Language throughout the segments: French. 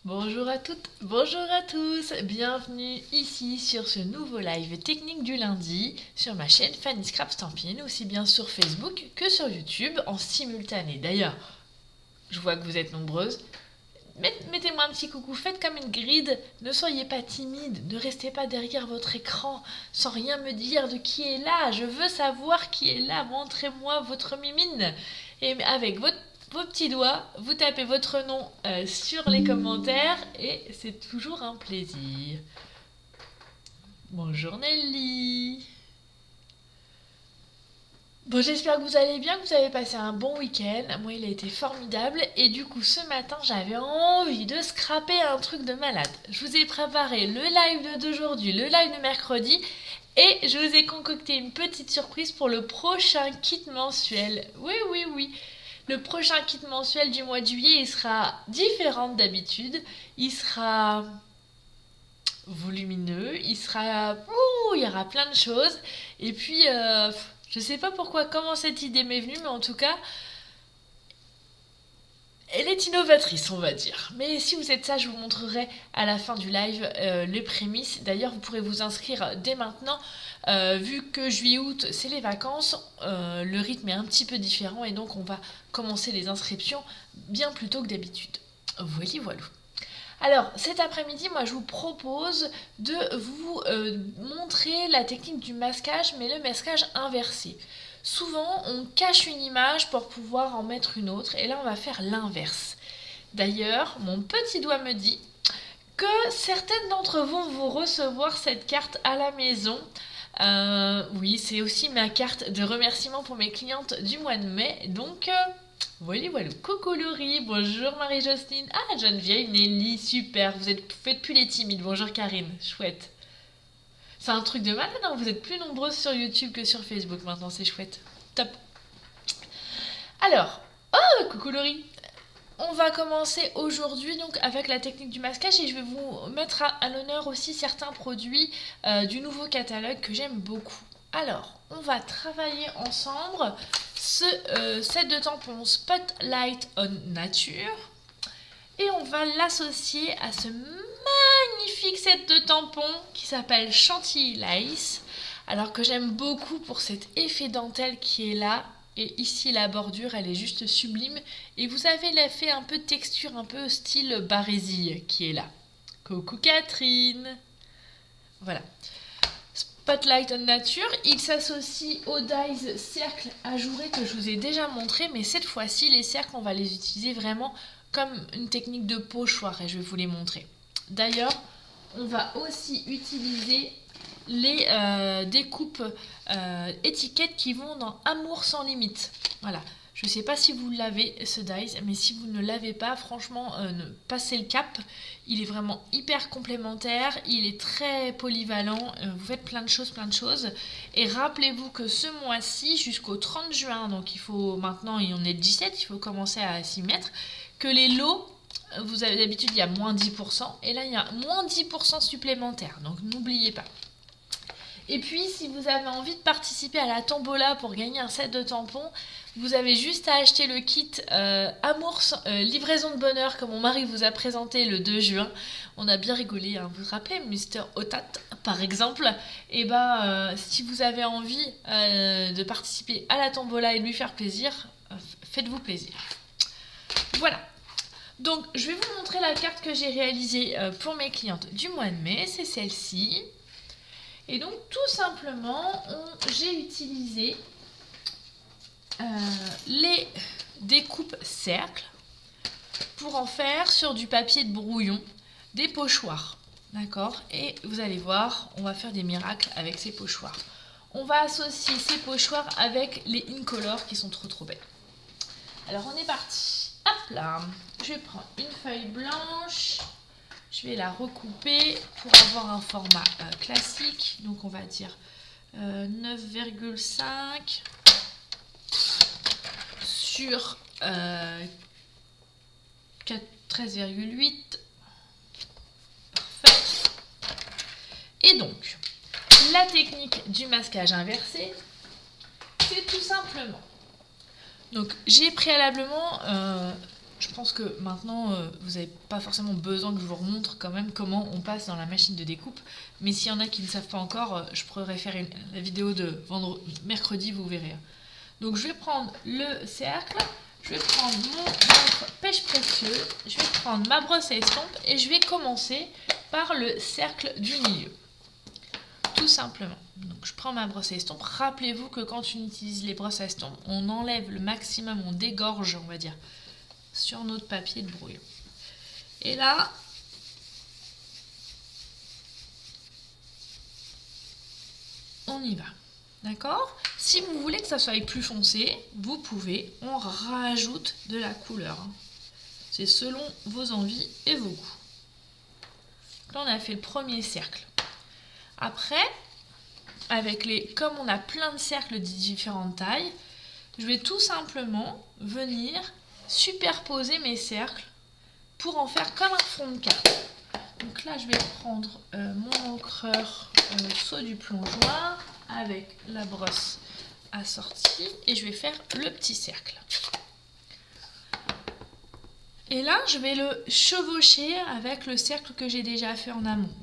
Bonjour à toutes, bonjour à tous, bienvenue ici sur ce nouveau live technique du lundi sur ma chaîne Fanny Scrap Stampin', aussi bien sur Facebook que sur YouTube en simultané. D'ailleurs, je vois que vous êtes nombreuses. Mettez-moi un petit coucou, faites comme une gride, ne soyez pas timide, ne restez pas derrière votre écran sans rien me dire de qui est là. Je veux savoir qui est là, montrez-moi votre mimine. Et avec vos petits doigts, vous tapez votre nom sur les commentaires et c'est toujours un plaisir. Bonjour Nelly. Bon, j'espère que vous allez bien, que vous avez passé un bon week-end. Moi, il a été formidable. Et du coup, ce matin, j'avais envie de scraper un truc de malade. Je vous ai préparé le live d'aujourd'hui, le live de mercredi. Et je vous ai concocté une petite surprise pour le prochain kit mensuel. Oui, oui, oui. Le prochain kit mensuel du mois de juillet, il sera différent d'habitude. Il sera volumineux, il sera... Ouh, il y aura plein de choses. Et puis, je sais pas comment cette idée m'est venue, mais en tout cas, elle est innovatrice, on va dire. Mais si vous êtes ça, je vous montrerai à la fin du live les prémices. D'ailleurs, vous pourrez vous inscrire dès maintenant. Vu que juillet-août, c'est les vacances, le rythme est un petit peu différent et donc on va commencer les inscriptions bien plus tôt que d'habitude. Voilà, voilà. Alors, cet après-midi, moi, je vous propose de vous montrer la technique du masquage, mais le masquage inversé. Souvent, on cache une image pour pouvoir en mettre une autre, et là, on va faire l'inverse. D'ailleurs, mon petit doigt me dit que certaines d'entre vous vont recevoir cette carte à la maison. Oui, c'est aussi ma carte de remerciement pour mes clientes du mois de mai, donc... Voilà, voilà. Coucou Laurie, bonjour Marie-Jocelyne. Ah, Geneviève, Nelly, super. Faites plus les timides. Bonjour Karine, chouette. C'est un truc de malade, hein. Vous êtes plus nombreuses sur YouTube que sur Facebook maintenant, c'est chouette. Top. Alors, oh, coucou Laurie. On va commencer aujourd'hui donc avec la technique du masquage et je vais vous mettre à l'honneur aussi certains produits du nouveau catalogue que j'aime beaucoup. Alors, on va travailler ensemble ce set de tampons Spotlight on Nature et on va l'associer à ce magnifique set de tampons qui s'appelle Chantilly Lace. Alors que j'aime beaucoup pour cet effet dentelle qui est là. Et ici la bordure elle est juste sublime. Et vous avez l'effet un peu de texture, un peu style barésie qui est là. Coucou Catherine. Voilà. Spotlight on Nature, il s'associe aux dies cercles ajourés que je vous ai déjà montré, mais cette fois-ci les cercles on va les utiliser vraiment comme une technique de pochoir et je vais vous les montrer. D'ailleurs, on va aussi utiliser les découpes étiquettes qui vont dans Amour sans limite. Voilà. Je ne sais pas si vous l'avez ce dies, mais si vous ne l'avez pas, franchement, passez le cap. Il est vraiment hyper complémentaire, il est très polyvalent, vous faites plein de choses. Et rappelez-vous que ce mois-ci, jusqu'au 30 juin, donc il faut maintenant, et on est le 17, il faut commencer à s'y mettre, que les lots, vous avez d'habitude, il y a moins 10%, et là, il y a moins 10% supplémentaire, donc n'oubliez pas. Et puis, si vous avez envie de participer à la tombola pour gagner un set de tampons, vous avez juste à acheter le kit Amour, livraison de bonheur que mon mari vous a présenté le 2 juin. On a bien rigolé, hein. Vous vous rappelez, Mr. Otat, par exemple. Et si vous avez envie de participer à la tombola et de lui faire plaisir, faites-vous plaisir. Voilà. Donc, je vais vous montrer la carte que j'ai réalisée pour mes clientes du mois de mai. C'est celle-ci. Et donc tout simplement, j'ai utilisé les découpes cercles pour en faire sur du papier de brouillon des pochoirs. D'accord? Et vous allez voir, on va faire des miracles avec ces pochoirs. On va associer ces pochoirs avec les Incolor qui sont trop belles. Alors on est parti. Hop là, je prends une feuille blanche. Je vais la recouper pour avoir un format classique. Donc on va dire 9,5 sur 13,8. Parfait. Et donc, la technique du masquage inversé, c'est tout simplement. Donc j'ai préalablement je pense que maintenant, vous n'avez pas forcément besoin que je vous remontre quand même comment on passe dans la machine de découpe. Mais s'il y en a qui ne savent pas encore, je pourrais faire la vidéo de mercredi, vous verrez. Donc je vais prendre le cercle, je vais prendre mon encre pêche précieux, je vais prendre ma brosse à estompe et je vais commencer par le cercle du milieu. Tout simplement. Donc je prends ma brosse à estompe. Rappelez-vous que quand on utilise les brosses à estompe, on enlève le maximum, on dégorge, on va dire, sur notre papier de brouillon. Et là, on y va. D'accord? Si vous voulez que ça soit plus foncé, vous pouvez, on rajoute de la couleur. C'est selon vos envies et vos goûts. Là, on a fait le premier cercle. Après, comme on a plein de cercles de différentes tailles, je vais tout simplement venir superposer mes cercles pour en faire comme un fond de carte. Donc là, je vais prendre mon encreur saut du plongeoir avec la brosse assortie et je vais faire le petit cercle. Et là, je vais le chevaucher avec le cercle que j'ai déjà fait en amont.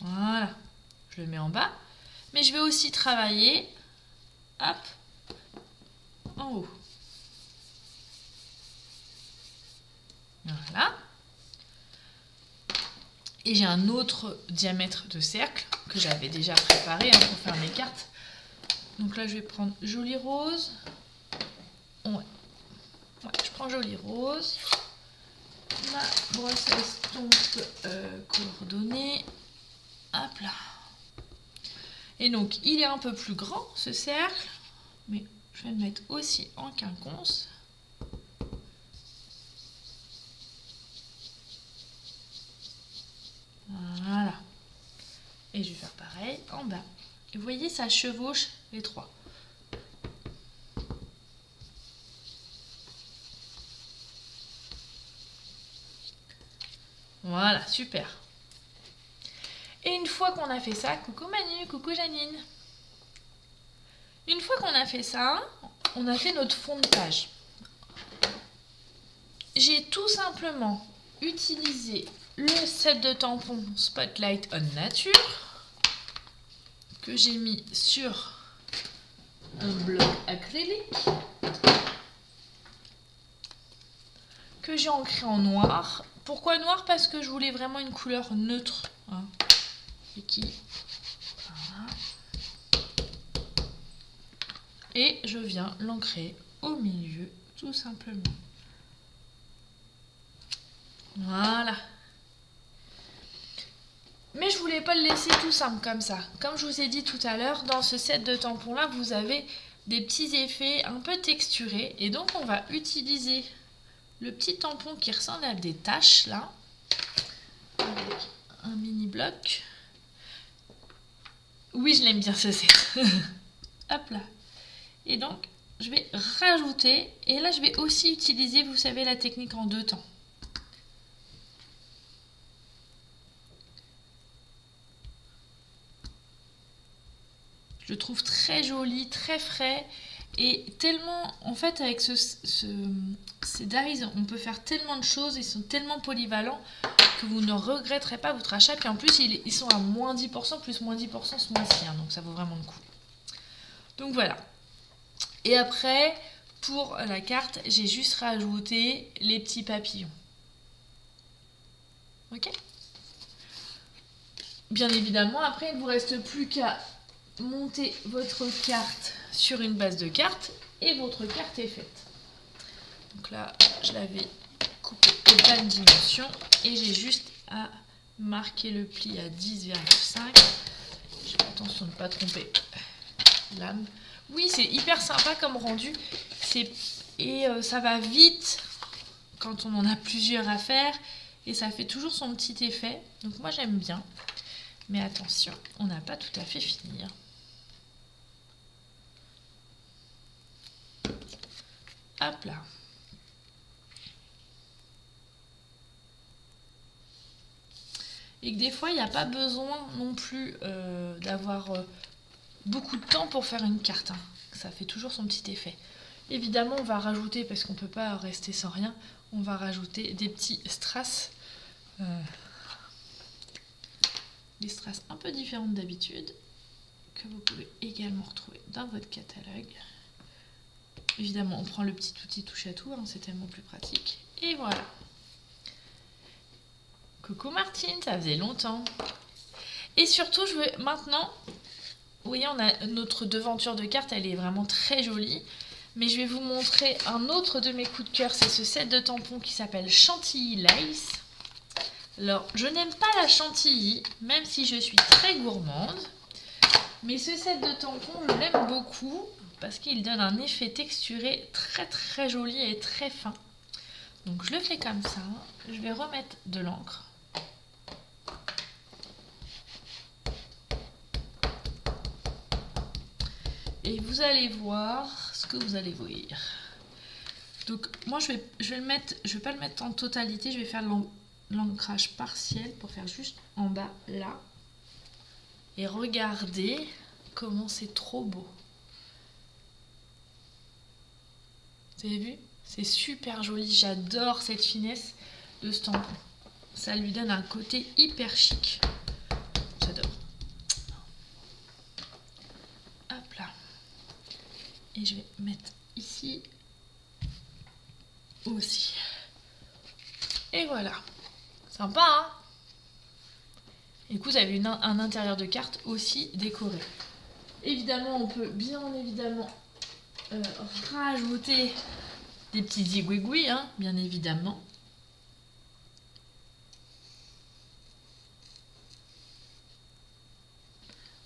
Voilà, je le mets en bas. Mais je vais aussi travailler, hop, en haut. Voilà. Et j'ai un autre diamètre de cercle que j'avais déjà préparé pour faire mes cartes. Donc là, je vais prendre joli rose. Ouais, je prends joli rose. Ma brosse à estompe coordonnée. Hop là. Et donc, il est un peu plus grand, ce cercle. Mais je vais le mettre aussi en quinconce. Voilà. Et je vais faire pareil en bas. Et vous voyez, ça chevauche les trois. Voilà, super. Et une fois qu'on a fait ça, coucou Manu, coucou Janine. Une fois qu'on a fait ça, on a fait notre fond de page. J'ai tout simplement utilisé le set de tampons Spotlight on Nature que j'ai mis sur un bloc acrylique que j'ai ancré en noir. Pourquoi noir? Parce que je voulais vraiment une couleur neutre. Hein. Voilà. Et je viens l'ancrer au milieu, tout simplement. Voilà. Mais je voulais pas le laisser tout simple comme ça. Comme je vous ai dit tout à l'heure, dans ce set de tampons là, vous avez des petits effets un peu texturés. Et donc on va utiliser le petit tampon qui ressemble à des taches là, avec un mini bloc. Oui, je l'aime bien ce set. Hop là. Et donc, je vais rajouter. Et là, je vais aussi utiliser, vous savez, la technique en deux temps. Je le trouve très joli, très frais. Et tellement, en fait, avec ces dies, on peut faire tellement de choses. Ils sont tellement polyvalents que vous ne regretterez pas votre achat. Puis en plus, ils sont à moins 10%, plus moins 10% ce mois-ci. Hein, donc ça vaut vraiment le coup. Donc voilà. Et après, pour la carte, j'ai juste rajouté les petits papillons. Ok? Bien évidemment, après, il ne vous reste plus qu'à monter votre carte sur une base de cartes et votre carte est faite. Donc là, je l'avais coupé aux bonnes dimensions et j'ai juste à marquer le pli à 10,5. J'ai attention de ne pas tromper l'âme. Oui, c'est hyper sympa comme rendu. Et ça va vite quand on en a plusieurs à faire. Et ça fait toujours son petit effet. Donc moi, j'aime bien. Mais attention, on n'a pas tout à fait fini. Hop là. Et que des fois, il n'y a pas besoin non plus d'avoir beaucoup de temps pour faire une carte. Hein. ça fait toujours son petit effet. Évidemment, on va rajouter, parce qu'on ne peut pas rester sans rien, on va rajouter des petits strass. Des strass un peu différentes d'habitude, que vous pouvez également retrouver dans votre catalogue. Évidemment, on prend le petit outil touche à tout, hein, c'est tellement plus pratique. Et voilà. Coucou Martine, ça faisait longtemps. Et surtout, je veux maintenant... Vous voyez, on a notre devanture de carte, elle est vraiment très jolie. Mais je vais vous montrer un autre de mes coups de cœur, c'est ce set de tampons qui s'appelle Chantilly Lace. Alors, je n'aime pas la chantilly, même si je suis très gourmande. Mais ce set de tampons, je l'aime beaucoup parce qu'il donne un effet texturé très très joli et très fin. Donc je le fais comme ça. Je vais remettre de l'encre. Et vous allez voir ce que vous allez voir. Donc moi je vais le mettre, je vais pas le mettre en totalité, je vais faire l'ancrage partiel pour faire juste en bas là. Et regardez comment c'est trop beau. Vous avez vu? C'est super joli, j'adore cette finesse de ce tampon. Ça lui donne un côté hyper chic. J'adore. Hop là. Et je vais mettre ici aussi. Et voilà. Sympa, hein? Et du coup, vous avez un intérieur de carte aussi décoré. Évidemment, on peut bien évidemment rajouter des petits zigouigouis, hein, bien évidemment.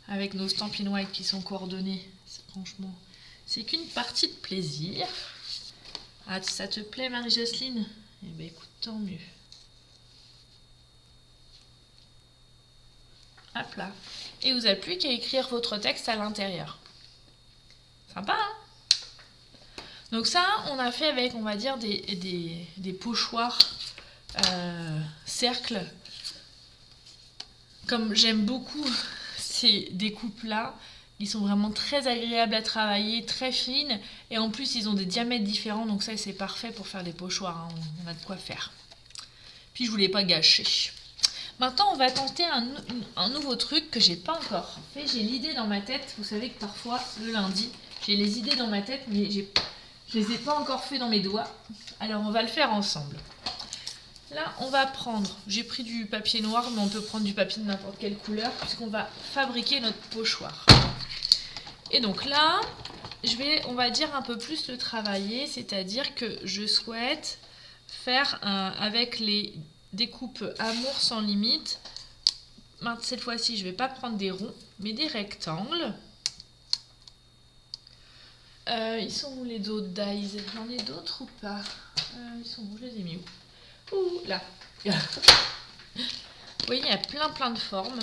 Avec nos Stampin' White qui sont coordonnés. Franchement, c'est qu'une partie de plaisir. Ah, ça te plaît, Marie-Jocelyne? Eh bien, écoute, tant mieux. Hop là. Et vous n'avez plus qu'à écrire votre texte à l'intérieur. Sympa, hein? Donc ça, on a fait avec, on va dire, des pochoirs cercles. Comme j'aime beaucoup ces découpes-là, ils sont vraiment très agréables à travailler, très fines. Et en plus, ils ont des diamètres différents, donc ça, c'est parfait pour faire des pochoirs. Hein. On a de quoi faire. Puis, je voulais pas gâcher. Maintenant, on va tenter un nouveau truc que j'ai pas encore fait. J'ai l'idée dans ma tête. Vous savez que parfois, le lundi, j'ai les idées dans ma tête, mais je les ai pas encore fait dans mes doigts. Alors, on va le faire ensemble. Là, on va prendre, j'ai pris du papier noir, mais on peut prendre du papier de n'importe quelle couleur, puisqu'on va fabriquer notre pochoir. Et donc là, je vais, on va dire, un peu plus le travailler, c'est-à-dire que je souhaite faire avec les découpes Amour sans limite. Cette fois-ci, je ne vais pas prendre des ronds, mais des rectangles. Ils sont où les autres dies? J'en ai d'autres ou pas? Ils sont où? Je les ai mis où? Ouh, là. Vous voyez, il y a plein de formes.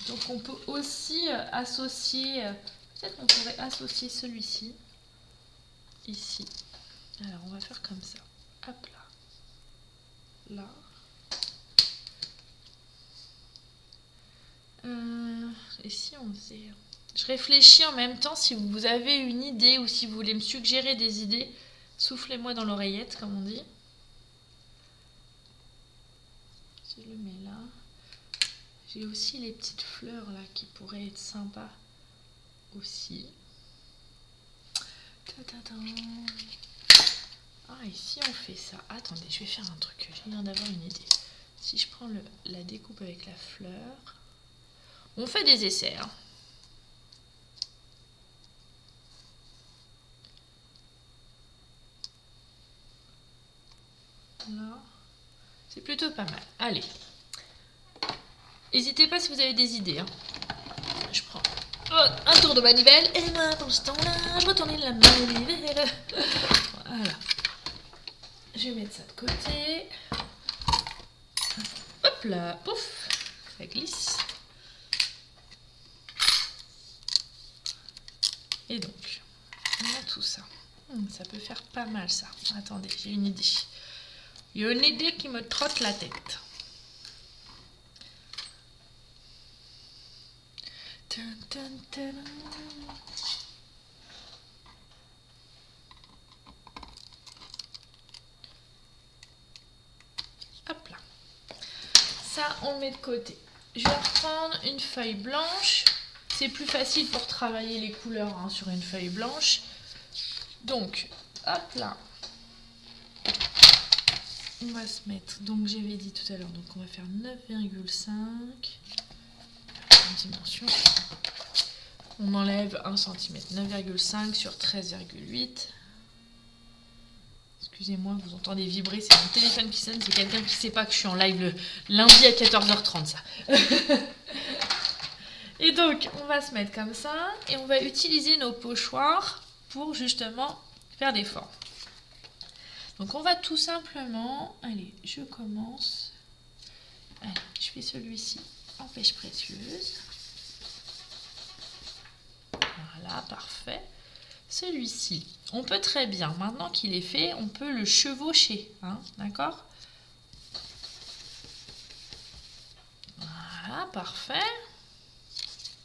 Donc on peut aussi associer, peut-être qu'on pourrait associer celui-ci, ici. Alors on va faire comme ça. Hop là. Là. Et si on faisait... Je réfléchis en même temps, si vous avez une idée ou si vous voulez me suggérer des idées, soufflez-moi dans l'oreillette, comme on dit. Je le mets là. J'ai aussi les petites fleurs là qui pourraient être sympas aussi. Ah, ici on fait ça. Attendez, je vais faire un truc. Je viens d'avoir une idée. Si je prends la découpe avec la fleur, on fait des essais. Hein. Là, c'est plutôt pas mal. Allez. N'hésitez pas si vous avez des idées. Hein. Je prends un tour de manivelle et moi, pendant ce temps-là, je retourne la manivelle. Voilà. Je vais mettre ça de côté. Hop là, pouf, ça glisse. Et donc, on a tout ça. Ça peut faire pas mal ça. Attendez, j'ai une idée. Il y a une idée qui me trotte la tête. Ça, on le met de côté. Je vais reprendre une feuille blanche. C'est plus facile pour travailler les couleurs hein, sur une feuille blanche. Donc, hop là. On va se mettre, donc j'avais dit tout à l'heure, donc on va faire 9,5. Dimension. On enlève 1 cm. 9,5 sur 13,8. Excusez-moi, vous entendez vibrer, c'est mon téléphone qui sonne, c'est quelqu'un qui ne sait pas que je suis en live le lundi à 14h30 ça. Et donc, on va se mettre comme ça et on va utiliser nos pochoirs pour justement faire des formes. Donc, on va tout simplement... Allez, je commence. Allez, je fais celui-ci en pêche précieuse. Voilà, parfait. Celui-ci, on peut très bien, maintenant qu'il est fait, on peut le chevaucher, hein, d'accord? Voilà, parfait.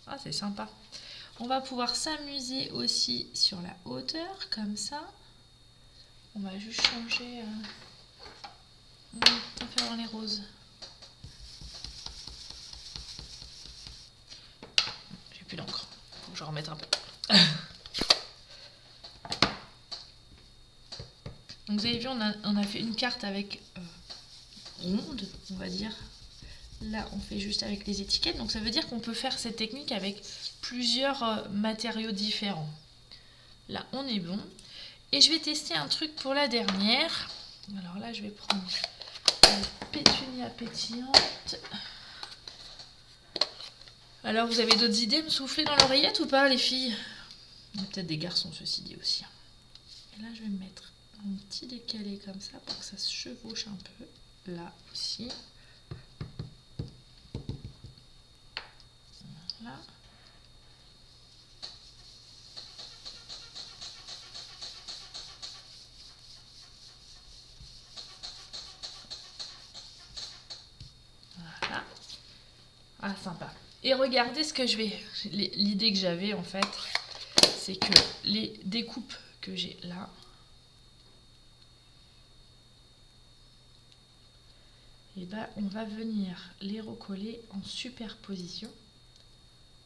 Ah, c'est sympa. On va pouvoir s'amuser aussi sur la hauteur, comme ça. On va juste changer... On va faire dans les roses. J'ai plus d'encre. Faut que je remette un peu. Donc vous avez vu, on a fait une carte avec ronde, on va dire. Là, on fait juste avec les étiquettes. Donc ça veut dire qu'on peut faire cette technique avec plusieurs matériaux différents. Là, on est bon. Et je vais tester un truc pour la dernière. Alors là, je vais prendre la pétunia pétillante. Alors, vous avez d'autres idées à me souffler dans l'oreillette ou pas, les filles? Il y a peut-être des garçons, ceci dit aussi. Et là, je vais me mettre un petit décalé comme ça pour que ça se chevauche un peu. Là aussi. Voilà. Voilà. Ah, sympa. Et regardez ce que je vais... L'idée que j'avais, en fait, c'est que les découpes que j'ai là... Et ben, on va venir les recoller en superposition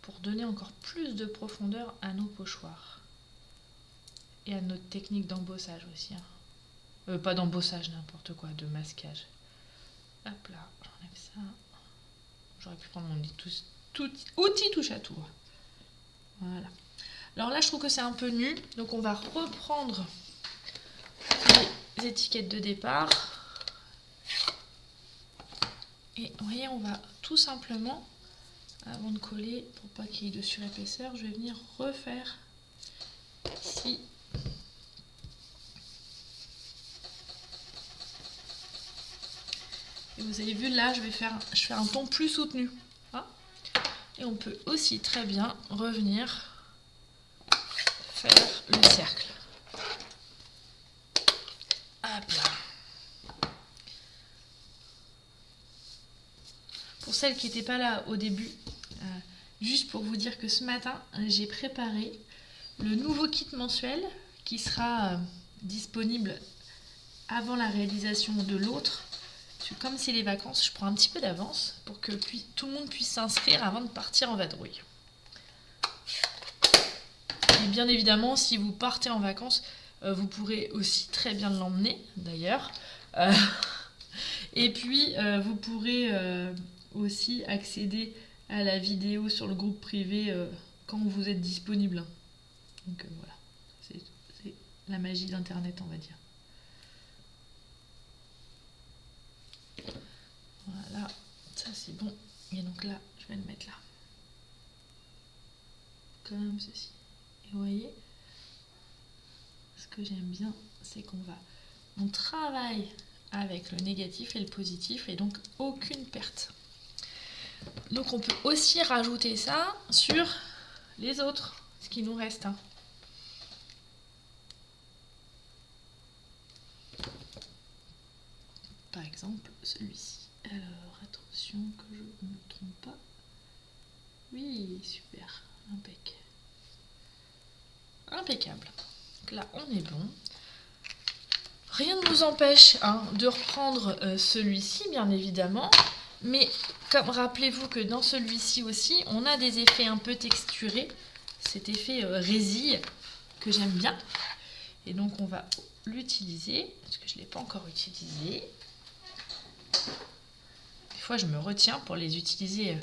pour donner encore plus de profondeur à nos pochoirs. Et à notre technique d'embossage aussi. Hein. Pas d'embossage, n'importe quoi, de masquage. Hop là, j'enlève ça. J'aurais pu prendre mon outil touche à tout. Voilà. Alors là, je trouve que c'est un peu nu. Donc on va reprendre les étiquettes de départ. Et vous voyez, on va tout simplement, avant de coller, pour pas qu'il y ait de surépaisseur, je vais venir refaire ici. Et vous avez vu, là, je fais un ton plus soutenu. Hein, et on peut aussi très bien revenir faire le cercle. Hop là. Pour celles qui n'étaient pas là au début, juste pour vous dire que ce matin, j'ai préparé le nouveau kit mensuel qui sera disponible avant la réalisation de l'autre. Parce que comme c'est les vacances, je prends un petit peu d'avance pour que tout le monde puisse s'inscrire avant de partir en vadrouille. Et bien évidemment, si vous partez en vacances, vous pourrez aussi très bien l'emmener d'ailleurs. Et puis, vous pourrez aussi accéder à la vidéo sur le groupe privé quand vous êtes disponible. Donc voilà, c'est la magie d'Internet, on va dire. Voilà, ça c'est bon. Et donc là, je vais le mettre là. Comme ceci. Et vous voyez, ce que j'aime bien, c'est on travaille avec le négatif et le positif et donc aucune perte. Donc on peut aussi rajouter ça sur les autres, ce qui nous reste. Hein. Par exemple, celui-ci. Alors, attention que je ne me trompe pas. Oui, super, impeccable. Donc là, on est bon. Rien ne nous empêche de reprendre celui-ci, bien évidemment. Mais comme rappelez-vous que dans celui-ci aussi, on a des effets un peu texturés. Cet effet résille que j'aime bien. Et donc on va l'utiliser, parce que je ne l'ai pas encore utilisé. Des fois je me retiens pour les utiliser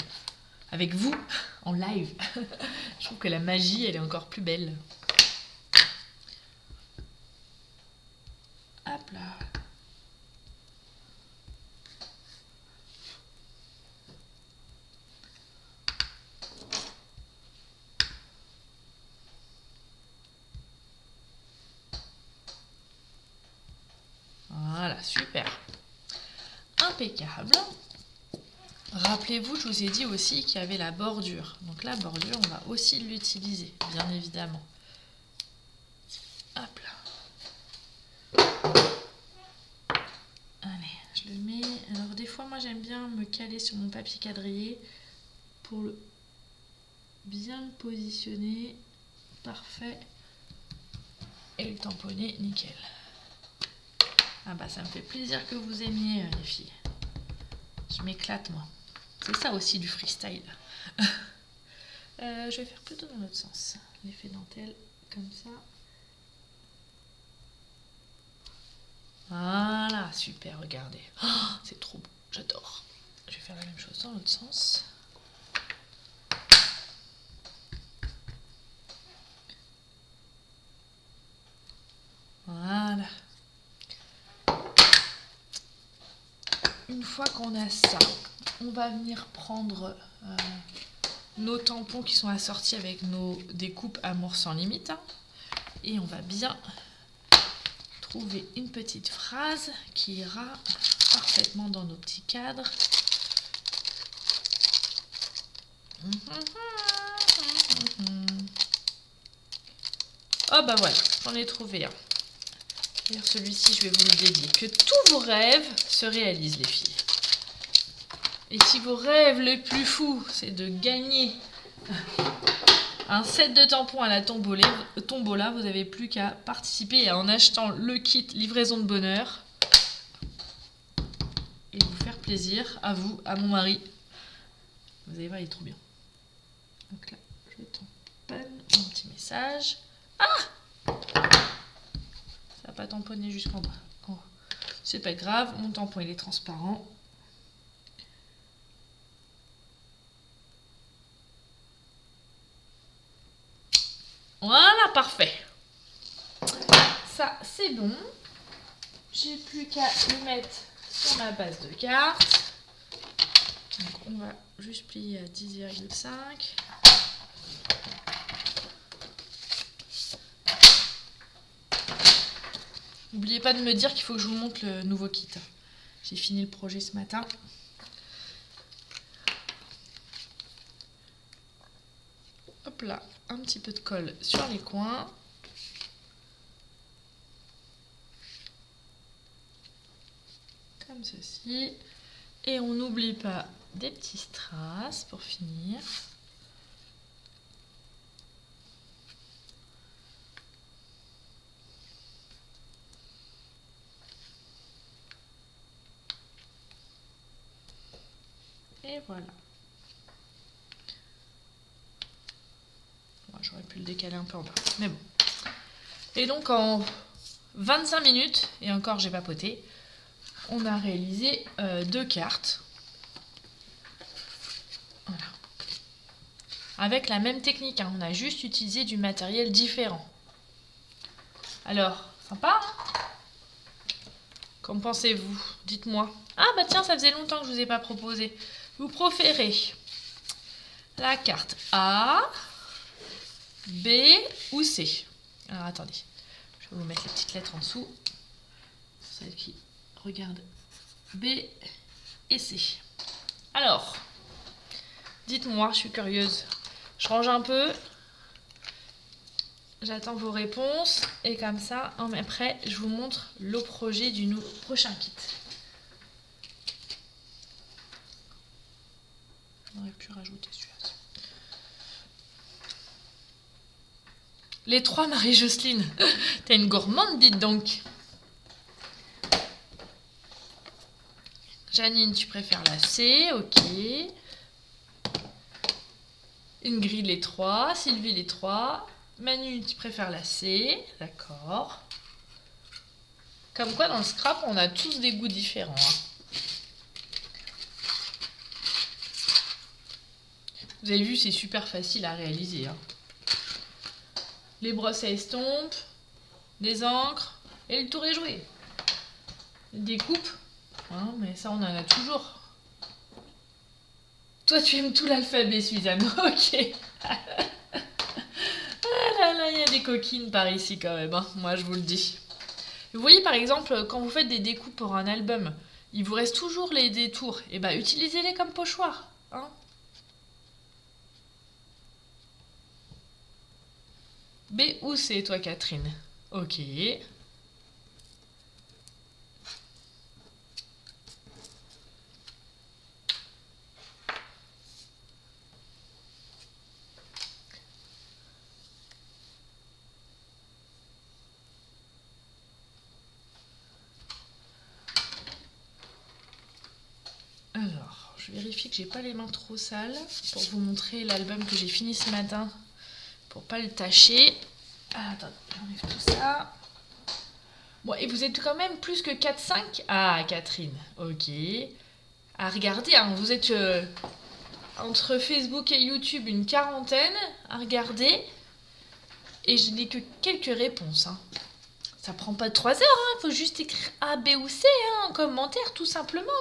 avec vous en live. Je trouve que la magie elle est encore plus belle. Hop là. Voilà, super. Impeccable. Rappelez-vous, je vous ai dit aussi qu'il y avait la bordure. Donc la bordure, on va aussi l'utiliser, bien évidemment. Hop là. Allez, je le mets. Alors des fois, moi j'aime bien me caler sur mon papier quadrillé pour le bien le positionner. Parfait. Et le tamponner, nickel. Ah bah ça me fait plaisir que vous aimiez les filles. Je m'éclate moi. C'est ça aussi du freestyle. Je vais faire plutôt dans l'autre sens. L'effet dentelle comme ça. Voilà, super, regardez. Oh, c'est trop beau, j'adore. Je vais faire la même chose dans l'autre sens. Voilà. Une fois qu'on a ça, on va venir prendre nos tampons qui sont assortis avec nos découpes Amour sans limite. Et on va bien trouver une petite phrase qui ira parfaitement dans nos petits cadres. Oh bah voilà, j'en ai trouvé un. D'ailleurs celui-ci je vais vous le dédier. Que tous vos rêves se réalisent les filles. Et si vos rêves les plus fous c'est de gagner un set de tampons à la tombola, vous n'avez plus qu'à participer en achetant le kit livraison de bonheur et vous faire plaisir à vous, à mon mari. Vous allez voir, il est trop bien. Donc là, je tamponne mon petit message. Ah! Ça n'a pas tamponné jusqu'en bas. Oh. C'est pas grave, mon tampon il est transparent. Voilà, parfait. Ça, c'est bon. J'ai plus qu'à le mettre sur ma base de cartes. Donc, on va juste plier à 10,5. N'oubliez pas de me dire qu'il faut que je vous montre le nouveau kit. J'ai fini le projet ce matin. Hop là, un petit peu de colle sur les coins. Comme ceci. Et on n'oublie pas des petits strass pour finir. Et voilà. Bon, j'aurais pu le décaler un peu en bas, mais bon. Et donc en 25 minutes, et encore j'ai papoté, on a réalisé 2 cartes. Voilà. Avec la même technique, hein, on a juste utilisé du matériel différent. Alors, sympa, hein? Qu'en pensez-vous? Dites-moi. Ah bah tiens, ça faisait longtemps que je ne vous ai pas proposé. Vous préférez la carte A, B ou C? Alors attendez, je vais vous mettre les petites lettres en dessous. Celles qui regardent B et C. Alors, dites-moi, je suis curieuse. Je range un peu. J'attends vos réponses. Et comme ça, après, je vous montre le projet du prochain kit. On aurait pu rajouter celui-là. Les 3, Marie-Jocelyne. T'es une gourmande, dites donc. Janine, tu préfères la C, ok. Ingrid, les 3. Sylvie, les 3. Manu, tu préfères la C, d'accord. Comme quoi, dans le scrap, on a tous des goûts différents. Vous avez vu, c'est super facile à réaliser. Les brosses à estompe, des encres, et le tour est joué. Des coupes, mais ça, on en a toujours. Toi, tu aimes tout l'alphabet, Suzanne. Ok. Ah là là, il y a des coquines par ici quand même. Moi, je vous le dis. Vous voyez, par exemple, quand vous faites des découpes pour un album, il vous reste toujours les détours. Et bah, utilisez-les comme pochoir. B ou C, toi, Catherine? Ok. Alors, je vérifie que j'ai pas les mains trop sales pour vous montrer l'album que j'ai fini ce matin pour pas le tâcher. Attends, j'enlève tout ça. Bon, et vous êtes quand même plus que 4-5? Ah, Catherine, ok. À regarder, vous êtes entre Facebook et YouTube une quarantaine à regarder. Et je n'ai que quelques réponses. Ça prend pas 3 heures, il faut juste écrire A, B ou C en commentaire, tout simplement.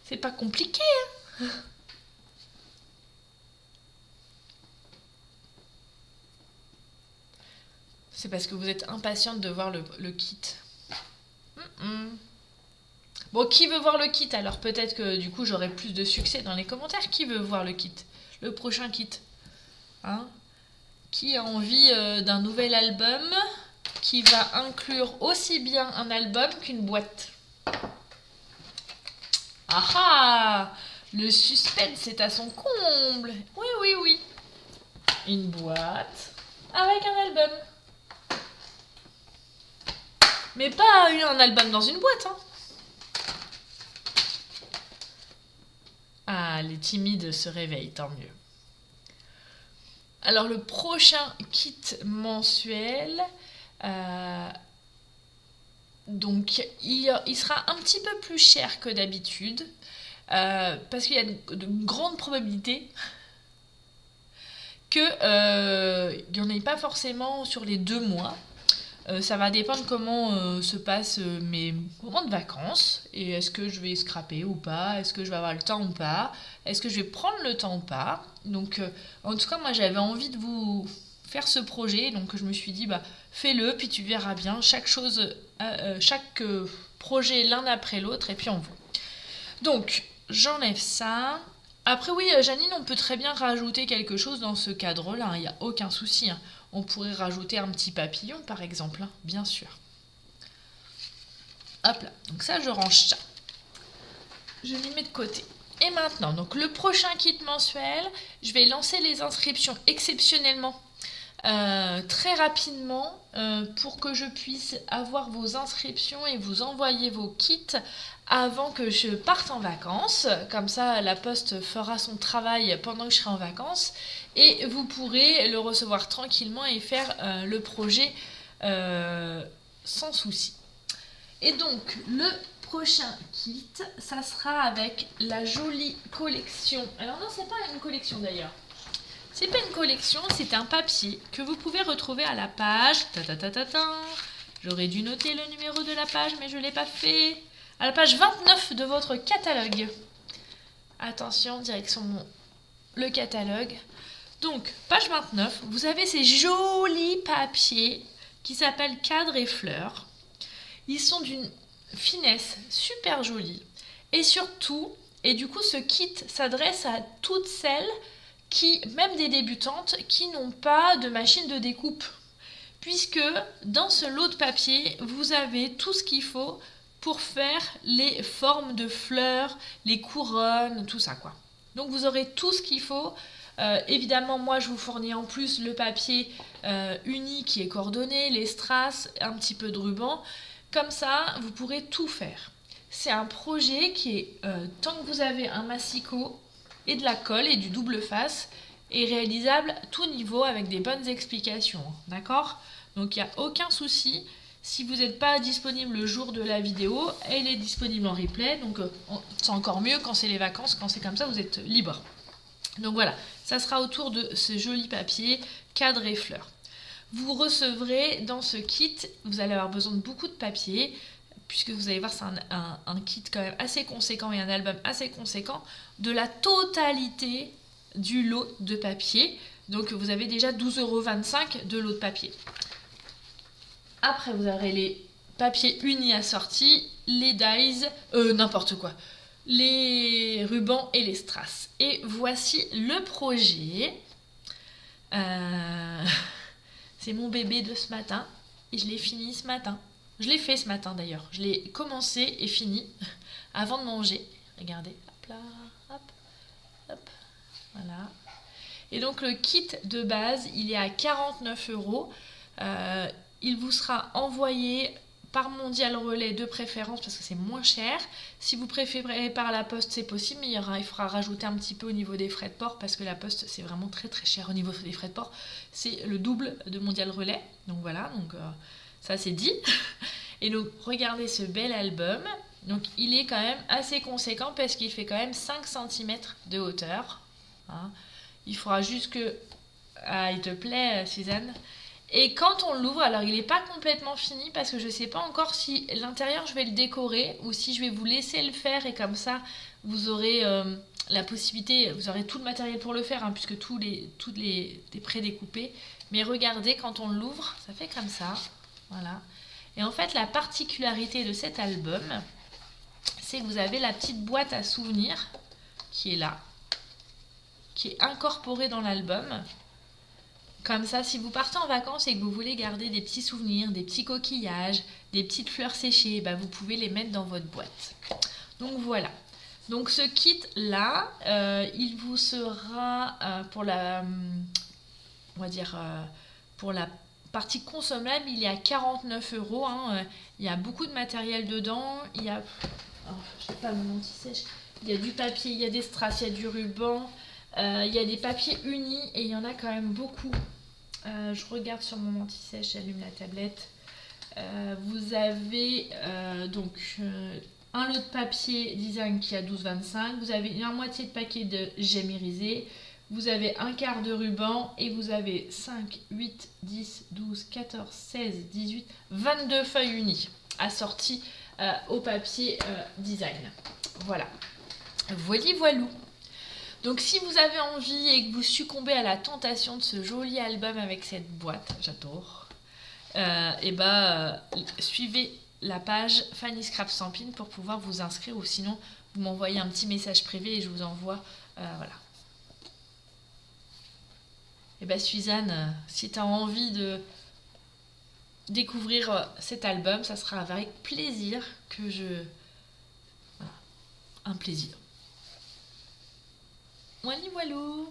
C'est pas compliqué. C'est parce que vous êtes impatiente de voir le kit. Bon, qui veut voir le kit? Alors peut-être que du coup j'aurai plus de succès dans les commentaires. Qui veut voir le kit? Le prochain kit, Qui a envie d'un nouvel album qui va inclure aussi bien un album qu'une boîte? Ah ah! Le suspense est à son comble. Oui, oui, oui. Une boîte avec un album. Mais pas un album dans une boîte, Ah, les timides se réveillent, tant mieux. Alors le prochain kit mensuel, donc il sera un petit peu plus cher que d'habitude, parce qu'il y a de grandes probabilités qu'il n'y en ait pas forcément sur les 2 mois. Ça va dépendre comment se passent mes moments de vacances. Et est-ce que je vais scraper ou pas? Est-ce que je vais avoir le temps ou pas? Est-ce que je vais prendre le temps ou pas? Donc, en tout cas, moi, j'avais envie de vous faire ce projet. Donc, je me suis dit, fais-le, puis tu verras bien. Chaque projet l'un après l'autre, et puis on voit. Donc, j'enlève ça. Après, oui, Janine, on peut très bien rajouter quelque chose dans ce cadre-là. Il n'y a aucun souci. On pourrait rajouter un petit papillon, par exemple, bien sûr. Hop là, donc ça, je range ça. Je les mets de côté. Et maintenant, donc le prochain kit mensuel, je vais lancer les inscriptions exceptionnellement, très rapidement, pour que je puisse avoir vos inscriptions et vous envoyer vos kits avant que je parte en vacances. Comme ça, la poste fera son travail pendant que je serai en vacances. Et vous pourrez le recevoir tranquillement et faire le projet sans souci. Et donc, le prochain kit, ça sera avec la jolie collection. Alors non, c'est pas une collection d'ailleurs. C'est pas une collection, c'est un papier que vous pouvez retrouver à la page. J'aurais dû noter le numéro de la page, mais je ne l'ai pas fait. À la page 29 de votre catalogue. Attention, direction le catalogue. Donc, page 29, vous avez ces jolis papiers qui s'appellent cadres et fleurs. Ils sont d'une finesse super jolie. Et surtout, et du coup, ce kit s'adresse à toutes celles qui, même des débutantes, qui n'ont pas de machine de découpe. Puisque dans ce lot de papier, vous avez tout ce qu'il faut pour faire les formes de fleurs, les couronnes, tout ça quoi. Donc vous aurez tout ce qu'il faut. Évidemment, moi je vous fournis en plus le papier uni qui est coordonné, les strass, un petit peu de ruban. Comme ça, vous pourrez tout faire. c'est un projet qui est, tant que vous avez un massicot et de la colle et du double face, est réalisable à tout niveau avec des bonnes explications, d'accord? Donc il n'y a aucun souci. Si vous n'êtes pas disponible le jour de la vidéo, elle est disponible en replay, donc c'est encore mieux quand c'est les vacances, quand c'est comme ça, vous êtes libre. Donc voilà, ça sera autour de ce joli papier, cadre et fleurs. Vous recevrez dans ce kit, vous allez avoir besoin de beaucoup de papier, puisque vous allez voir c'est un kit quand même assez conséquent et un album assez conséquent, de la totalité du lot de papier. Donc vous avez déjà 12,25 € de lot de papier. Après vous aurez les papiers unis assortis, les dies, n'importe quoi, les rubans et les strass. Et voici le projet. C'est mon bébé de ce matin et je l'ai fini ce matin. Je l'ai fait ce matin d'ailleurs. Je l'ai commencé et fini avant de manger. Regardez, hop là, hop, hop, voilà. Et donc le kit de base, il est à 49 €. Il vous sera envoyé par Mondial Relais de préférence parce que c'est moins cher. Si vous préférez par la poste, c'est possible, mais il faudra rajouter un petit peu au niveau des frais de port parce que la poste, c'est vraiment très très cher au niveau des frais de port. C'est le double de Mondial Relais. Donc voilà, donc ça c'est dit. Et donc regardez ce bel album. Donc il est quand même assez conséquent parce qu'il fait quand même 5 cm de hauteur. Hein. Il faudra juste que... Ah, il te plaît, Suzanne? Et quand on l'ouvre, alors il n'est pas complètement fini parce que je ne sais pas encore si l'intérieur je vais le décorer ou si je vais vous laisser le faire et comme ça vous aurez la possibilité, vous aurez tout le matériel pour le faire hein, puisque tous les prédécoupés. Mais regardez, quand on l'ouvre, ça fait comme ça, voilà. Et en fait la particularité de cet album, c'est que vous avez la petite boîte à souvenirs qui est là, qui est incorporée dans l'album. Comme ça, si vous partez en vacances et que vous voulez garder des petits souvenirs, des petits coquillages, des petites fleurs séchées, bah vous pouvez les mettre dans votre boîte. Donc voilà. Donc ce kit-là, il vous sera pour la, on va dire, pour la partie consommable, il est à 49 €. Hein. Il y a beaucoup de matériel dedans. Il y a, je sais pas mon anti-sèche. Il y a du papier, il y a des strass, il y a du ruban. Il y a des papiers unis et il y en a quand même beaucoup. Je regarde sur mon anti-sèche, j'allume la tablette. Vous avez donc un lot de papier design qui est à 12,25 €. Vous avez une moitié de paquet de gémirisé. Vous avez un quart de ruban et vous avez 5, 8, 10, 12, 14, 16, 18, 22 feuilles unies assorties au papier design. Voilà. Voilou. Donc si vous avez envie et que vous succombez à la tentation de ce joli album avec cette boîte, j'adore, suivez la page Fanny Scrap Stampin' pour pouvoir vous inscrire ou sinon vous m'envoyez un petit message privé et je vous envoie, voilà. Et bah Suzanne, si tu as envie de découvrir cet album, ça sera avec plaisir que je... Voilà, un plaisir. Voilou.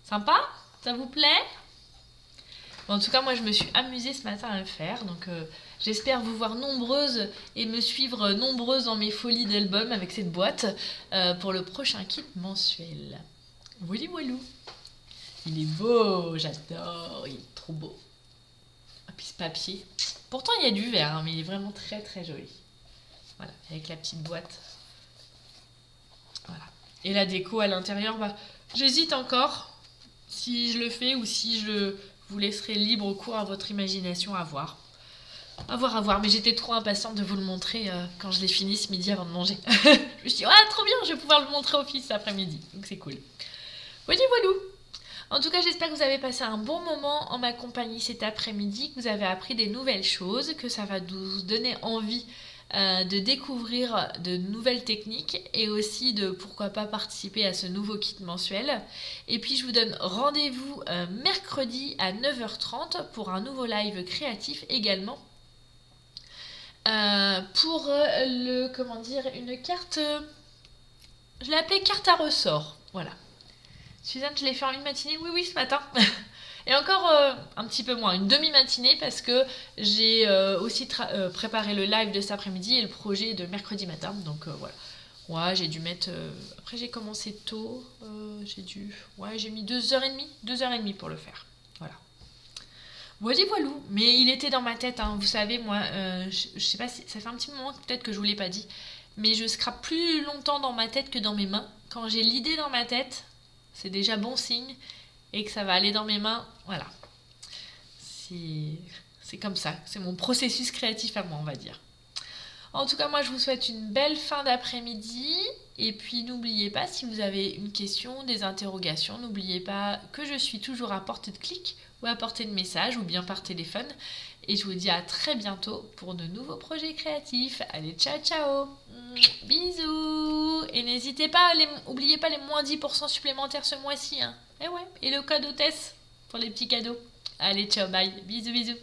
Sympa? Ça vous plaît? Bon, en tout cas, moi, je me suis amusée ce matin à le faire. Donc, j'espère vous voir nombreuses et me suivre nombreuses dans mes folies d'album avec cette boîte pour le prochain kit mensuel. Voilou. Il est beau, j'adore. Il est trop beau. Et puis ce papier. Pourtant, il y a du vert, hein, mais il est vraiment très très joli. Voilà, avec la petite boîte. Voilà. Et la déco à l'intérieur, bah, j'hésite encore si je le fais ou si je vous laisserai libre cours à votre imagination à voir. À voir. Mais j'étais trop impatiente de vous le montrer quand je l'ai fini ce midi avant de manger. Je me suis dit, trop bien, je vais pouvoir le montrer au fils cet après-midi. Donc c'est cool. Voilou. En tout cas, j'espère que vous avez passé un bon moment en ma compagnie cet après-midi, que vous avez appris des nouvelles choses, que ça va vous donner envie de découvrir de nouvelles techniques et aussi de pourquoi pas participer à ce nouveau kit mensuel. Et puis je vous donne rendez-vous mercredi à 9h30 pour un nouveau live créatif également. Pour une carte, je l'ai appelée carte à ressort. Voilà. Suzanne, je l'ai fait en une matinée. Oui, ce matin. Et encore un petit peu moins, une demi-matinée parce que j'ai aussi préparé le live de cet après-midi et le projet de mercredi matin. Donc voilà. Ouais, j'ai dû mettre. Après, j'ai commencé tôt. j'ai mis 2h30. 2h30 pour le faire. Voilà. Voilà, voilou. Mais il était dans ma tête, hein. Vous savez, moi, je sais pas si. Ça fait un petit moment peut-être que je vous l'ai pas dit. Mais je scrape plus longtemps dans ma tête que dans mes mains. Quand j'ai l'idée dans ma tête, c'est déjà bon signe. Et que ça va aller dans mes mains. Voilà. C'est comme ça. C'est mon processus créatif à moi, on va dire. En tout cas, moi, je vous souhaite une belle fin d'après-midi. Et puis, n'oubliez pas, si vous avez une question, des interrogations, n'oubliez pas que je suis toujours à portée de clic ou à portée de message ou bien par téléphone. Et je vous dis à très bientôt pour de nouveaux projets créatifs. Allez, ciao, ciao. Bisous. Et n'hésitez pas, n'oubliez pas les moins 10% supplémentaires ce mois-ci. Hein. Et ouais, et le code hôtesse pour les petits cadeaux. Allez, ciao, bye. Bisous, bisous.